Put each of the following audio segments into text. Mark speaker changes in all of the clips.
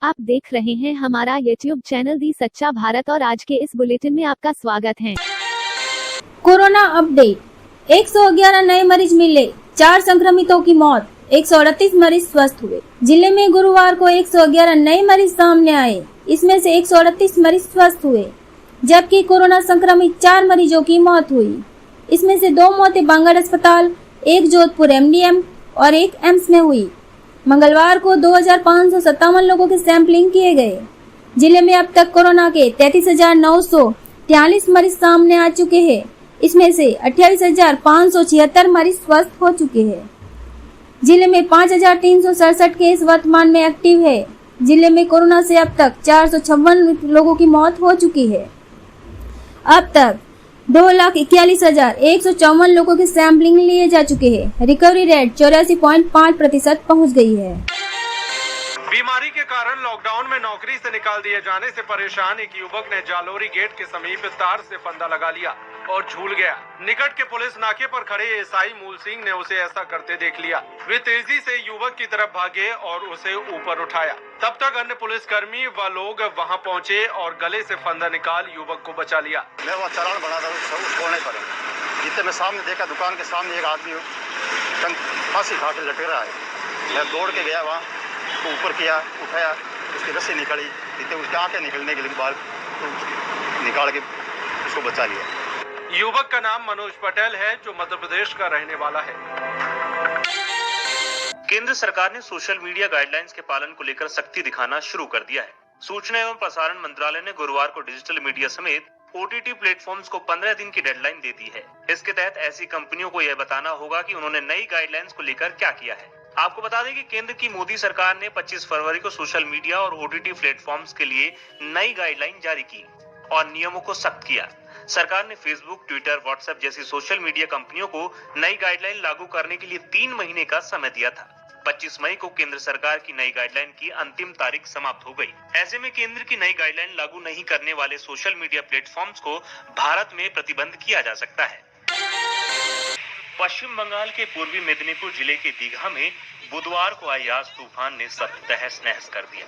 Speaker 1: आप देख रहे हैं हमारा YouTube चैनल दी सच्चा भारत और आज के इस बुलेटिन में आपका स्वागत है।
Speaker 2: कोरोना अपडेट, 111 नए मरीज मिले, 4 संक्रमितों की मौत, 138 मरीज स्वस्थ हुए। जिले में गुरुवार को 111 नए मरीज सामने आए, इसमें से 138 मरीज स्वस्थ हुए, जबकि कोरोना संक्रमित 4 मरीजों की मौत हुई। इसमें से 2 मौतें बांगड़ अस्पताल, 1 जोधपुर MDM और 1 एम्स में हुई। मंगलवार को 2557 लोगों के सैंपलिंग किए गए। जिले में अब तक कोरोना के 33,943 मरीज सामने आ चुके हैं। इसमें से 28,576 मरीज स्वस्थ हो चुके हैं। जिले में 5,367 केस वर्तमान में एक्टिव है। जिले में कोरोना से अब तक 456 लोगों की मौत हो चुकी है। अब तक 2,41,154 लोगों के सैंपलिंग लिए जा चुके हैं। रिकवरी रेट 84.5% पहुँच गई है।
Speaker 3: बीमारी के कारण लॉकडाउन में नौकरी से निकाल दिए जाने से परेशान एक युवक ने जालोरी गेट के समीप तार से फंदा लगा लिया और झूल गया। निकट के पुलिस नाके पर खड़े एसआई मूल सिंह ने उसे ऐसा करते देख लिया। वे तेजी से युवक की तरफ भागे और उसे ऊपर उठाया। तब तक अन्य पुलिसकर्मी व लोग वहां पहुंचे और गले से फंदा निकाल युवक को बचा लिया।
Speaker 4: मैं वो चालान बना था छोड़ने पर जितने मैं सामने देखा दुकान के सामने एक आदमी फांसी खा के लटक रहा है। मैं दौड़ के गया वहाँ तो ऊपर किया, उठाया, उसकी रस्सी निकली, जितने उसके आंखें निकलने के लिए बाल तो निकाल के उसको बचा लिया।
Speaker 3: युवक का नाम मनोज पटेल है जो मध्य प्रदेश का रहने वाला है।
Speaker 5: केंद्र सरकार ने सोशल मीडिया गाइडलाइंस के पालन को लेकर सख्ती दिखाना शुरू कर दिया है। सूचना एवं प्रसारण मंत्रालय ने गुरुवार को डिजिटल मीडिया समेत OTT प्लेटफॉर्म्स को 15 दिन की डेडलाइन दे दी है। इसके तहत ऐसी कंपनियों को यह बताना होगा कि उन्होंने नई गाइडलाइंस को लेकर क्या किया है। आपको बता दें कि केंद्र की मोदी सरकार ने 25 फरवरी को सोशल मीडिया और OTT प्लेटफॉर्म्स के लिए नई गाइडलाइन जारी की और नियमों को सख्त किया। सरकार ने फेसबुक, ट्विटर, व्हाट्सएप जैसी सोशल मीडिया कंपनियों को नई गाइडलाइन लागू करने के लिए 3 महीने का समय दिया था। 25 मई को केंद्र सरकार की नई गाइडलाइन की अंतिम तारीख समाप्त हो गई। ऐसे में केंद्र की नई गाइडलाइन लागू नहीं करने वाले सोशल मीडिया प्लेटफॉर्म्स को भारत में प्रतिबंध किया जा सकता है। पश्चिम बंगाल के पूर्वी मेदिनीपुर जिले के दीघा में बुधवार को आई आज तूफान ने सब तहस नहस कर दिया।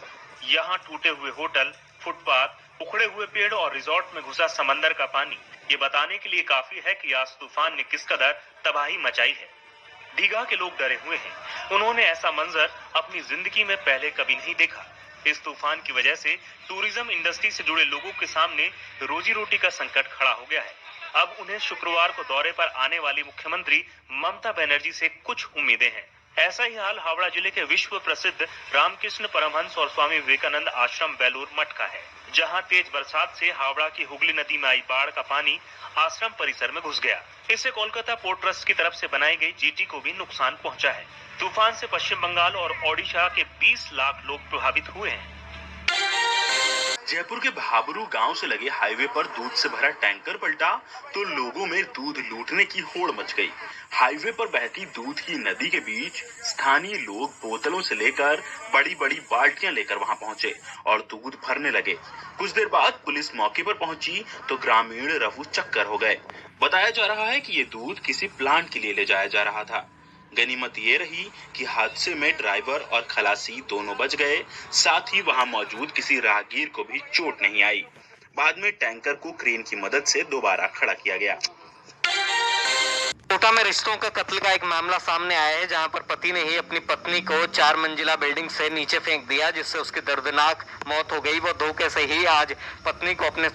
Speaker 5: यहाँ टूटे हुए होटल, फुटपाथ, उखड़े हुए पेड़ और रिजॉर्ट में घुसा समंदर का पानी ये बताने के लिए काफी है कि आज तूफान ने किस कदर तबाही मचाई है। दीघा के लोग डरे हुए हैं। उन्होंने ऐसा मंजर अपनी जिंदगी में पहले कभी नहीं देखा। इस तूफान की वजह से टूरिज्म इंडस्ट्री से जुड़े लोगों के सामने रोजी रोटी का संकट खड़ा हो गया है। अब उन्हें शुक्रवार को दौरे पर आने वाली मुख्यमंत्री ममता बनर्जी से कुछ उम्मीदें हैं। ऐसा ही हाल हावड़ा जिले के विश्व प्रसिद्ध रामकृष्ण परमहंस और स्वामी विवेकानंद आश्रम बेलूर मठ का है, जहां तेज बरसात से हावड़ा की हुगली नदी में आई बाढ़ का पानी आश्रम परिसर में घुस गया। इससे कोलकाता पोर्ट ट्रस्ट की तरफ से बनाई गई GT को भी नुकसान पहुंचा है। तूफान से पश्चिम बंगाल और ओडिशा के 20 लाख लोग प्रभावित हुए हैं।
Speaker 6: जयपुर के भाबरू गांव से लगे हाईवे पर दूध से भरा टैंकर पलटा तो लोगों में दूध लूटने की होड़ मच गई। हाईवे पर बहती दूध की नदी के बीच स्थानीय लोग बोतलों से लेकर बड़ी बड़ी बाल्टियां लेकर वहां पहुंचे और दूध भरने लगे। कुछ देर बाद पुलिस मौके पर पहुंची तो ग्रामीण रफू चक्कर हो गए। बताया जा रहा है कि ये दूध किसी प्लांट के लिए ले जाया जा रहा था। गनीमत ये रही कि हादसे में ड्राइवर और खलासी दोनों बच गए, साथ ही वहां मौजूद किसी राहगीर को भी चोट नहीं आई। बाद में टैंकर को क्रेन की मदद से दोबारा खड़ा किया गया।
Speaker 7: कोटा में रिश्तों का कत्ल का एक मामला सामने आया है, जहां पर पति ने ही अपनी पत्नी को 4 मंजिला बिल्डिंग से नीचे फेंक दिया, जिससे उसकी दर्दनाक मौत हो गई। वो धोखे से ही आज पत्नी को अपने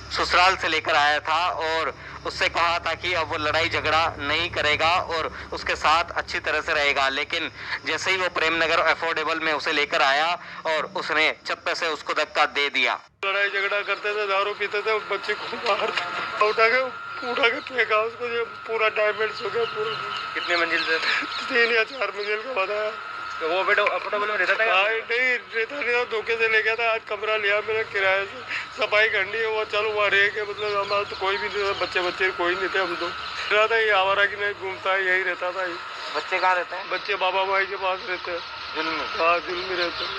Speaker 7: ससुराल से लेकर आया था और उससे कहा था कि अब वो लड़ाई झगड़ा नहीं करेगा और उसके साथ अच्छी तरह से रहेगा। लेकिन जैसे ही वो प्रेमनगर अफोर्डेबल में उसे लेकर आया और उसने चप्पे से उसको धक्का दे दिया।
Speaker 4: लड़ाई झगड़ा करते थे, दारू पीते थे, बच्चे को मारते, उठा के फेंका उसको, जो पूरा डैमेज हो गया पूरा।
Speaker 5: कितने मंजिल से?
Speaker 4: 3 या 4 मंजिल का बताया।
Speaker 5: तो वो बेटा अफोर्डेबल में रहता था?
Speaker 4: नहीं रहता नहीं था, धोखे से ले गया था। आज कमरा लिया मैंने किराए से, सफाई करनी है, वो चलो वहाँ रह के, मतलब हमारा तो कोई भी नहीं था, बच्चे कोई नहीं थे। हम तो रहता है आवारा की नहीं घूमता है, यही रहता था।
Speaker 7: बच्चे कहाँ रहते हैं?
Speaker 4: बच्चे बाबा भाई के पास रहते हैं।
Speaker 7: दिल में?
Speaker 4: हाँ, दिल में रहते हैं।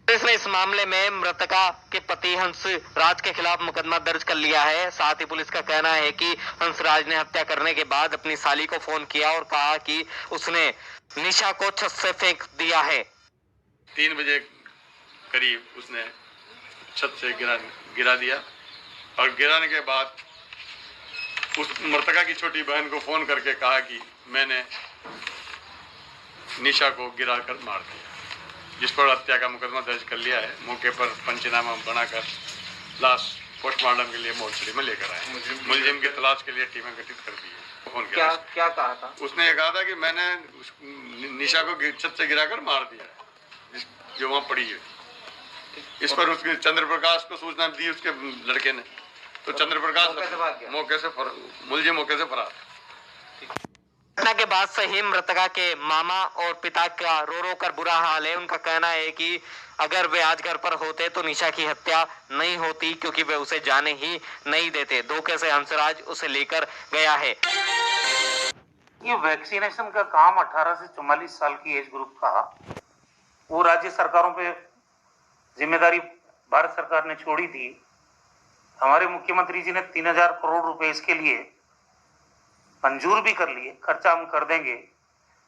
Speaker 7: पुलिस ने इस मामले में मृतका के पति हंसराज के खिलाफ मुकदमा दर्ज कर लिया है। साथ ही पुलिस का कहना है कि हंसराज ने हत्या करने के बाद अपनी साली को फोन किया और कहा कि उसने निशा को छत से फेंक दिया है।
Speaker 4: 3 बजे
Speaker 3: करीब उसने छत से गिरा दिया और गिराने के बाद उस मृतका की छोटी बहन को फोन करके कहा कि मैंने निशा को गिराकर मार दिया, जिस पर हत्या का मुकदमा दर्ज कर लिया है। मौके पर पंचनामा बनाकर लाश पोस्टमार्टम के लिए मोर्चरी में लेकर आए। मुलजिम की तलाश के लिए टीमें गठित कर दी है। फोन किया,
Speaker 7: क्या कहा था?
Speaker 3: उसने ये कहा था कि मैंने निशा को छत से गिराकर मार दिया, जो वहाँ पड़ी है। इस पर उसके चंद्र प्रकाश को सूचना दी उसके लड़के ने, तो चंद्र प्रकाश मौके से मुलजिम मौके से फरार।
Speaker 7: घटना के बाद से ही मृतका के मामा और पिता का रो रो कर बुरा हाल है। उनका कहना है कि अगर वे आज घर पर होते तो निशा की हत्या नहीं होती, क्योंकि वे उसे जाने ही नहीं देते। धोखे से हंसराज उसे लेकर गया है।
Speaker 8: ये वैक्सीनेशन का काम 18 से 44 साल की एज ग्रुप का वो राज्य सरकारों पे जिम्मेदारी भारत सरकार ने छोड़ी थी। हमारे मुख्यमंत्री जी ने 3000 करोड़ रुपए इसके लिए मंजूर भी कर लिए, खर्चा हम कर देंगे।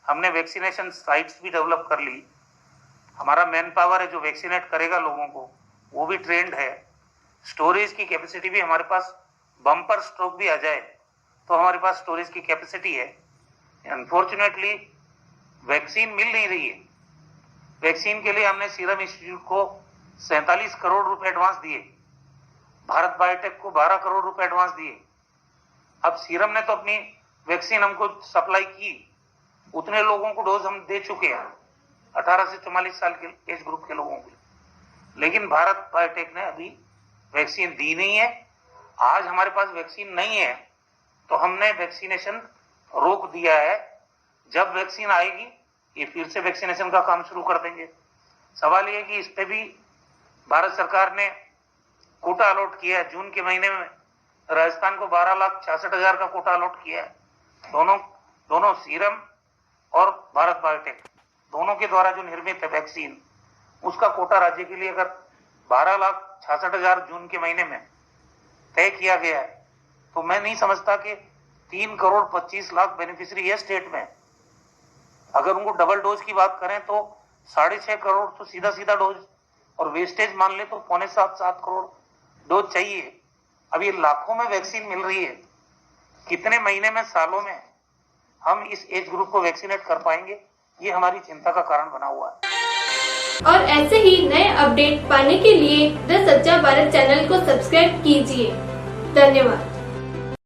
Speaker 8: हमने वैक्सीनेशन साइट्स भी डेवलप कर ली। हमारा मैन पावर है जो वैक्सीनेट करेगा लोगों को, वो भी ट्रेंड है। स्टोरेज की कैपेसिटी भी हमारे पास, बम्पर स्ट्रोक भी आ जाए तो हमारे पास स्टोरेज की कैपेसिटी है। अनफॉर्चुनेटली वैक्सीन मिल नहीं रही है। वैक्सीन के लिए हमने सीरम इंस्टीट्यूट को 47 करोड़ रुपए एडवांस दिए, भारत बायोटेक को 12 करोड़ रुपए एडवांस दिए। अब सीरम ने तो अपनी वैक्सीन हमको सप्लाई की, उतने लोगों को डोज हम दे चुके हैं 18 से 44 साल के एज ग्रुप के लोगों को, लेकिन भारत बायोटेक ने अभी वैक्सीन दी नहीं है। आज हमारे पास वैक्सीन नहीं है तो हमने वैक्सीनेशन रोक दिया है। जब वैक्सीन आएगी ये फिर से वैक्सीनेशन का काम शुरू कर देंगे। सवाल ये कि इस पे भी भारत सरकार ने कोटा अलॉट किया है। जून के महीने में राजस्थान को 12,66,000 का कोटा अलॉट किया है। दोनों सीरम और भारत बायोटेक दोनों के द्वारा जो निर्मित है वैक्सीन, उसका कोटा राज्य के लिए अगर 12,66,000 जून के महीने में तय किया गया है तो मैं नहीं समझता कि 3 करोड़ 25 लाख बेनिफिशियरी है स्टेट में। अगर उनको डबल डोज की बात करें तो 6.5 करोड़ तो सीधा डोज, और वेस्टेज मान ले तो 6.75-7 करोड़ डोज चाहिए। अब ये लाखों में वैक्सीन मिल रही है, कितने महीने में, सालों में हम इस एज ग्रुप को वैक्सीनेट कर पाएंगे, ये हमारी चिंता का कारण बना हुआ है।
Speaker 9: और ऐसे ही नए अपडेट पाने के लिए द सच्चा भारत चैनल को सब्सक्राइब कीजिए। धन्यवाद।